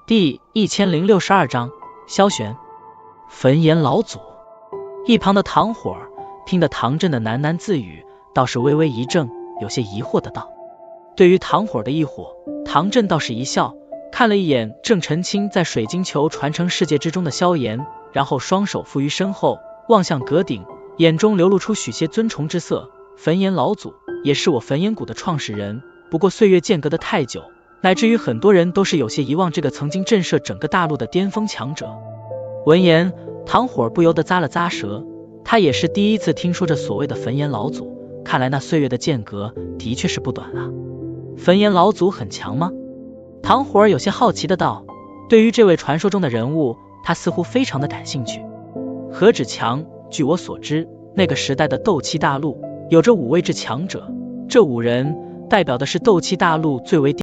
第1062章萧玄焚炎老祖。一旁的唐火儿听得唐振的喃喃自语，倒是微微一怔，有些疑惑的道。对于唐火儿的疑惑，唐振倒是一笑，看了一眼正沉浸在水晶球传承世界之中的萧炎，然后双手负于身后，望向阁顶，眼中流露出许些尊崇之色。焚炎老祖也是我焚炎谷的创始人，不过岁月间隔的太久，乃至于很多人都是有些遗忘这个曾经震慑整个大陆的巅峰强者。闻言，唐火儿不由得咂了咂舌，他也是第一次听说这所谓的焚炎老祖，看来那岁月的间隔的确是不短啊。焚炎老祖很强吗？唐火儿有些好奇的道。对于这位传说中的人物，他似乎非常的感兴趣。何止强，据我所知，那个时代的斗气大陆有着5位至强者，这5人代表的是斗气大陆最为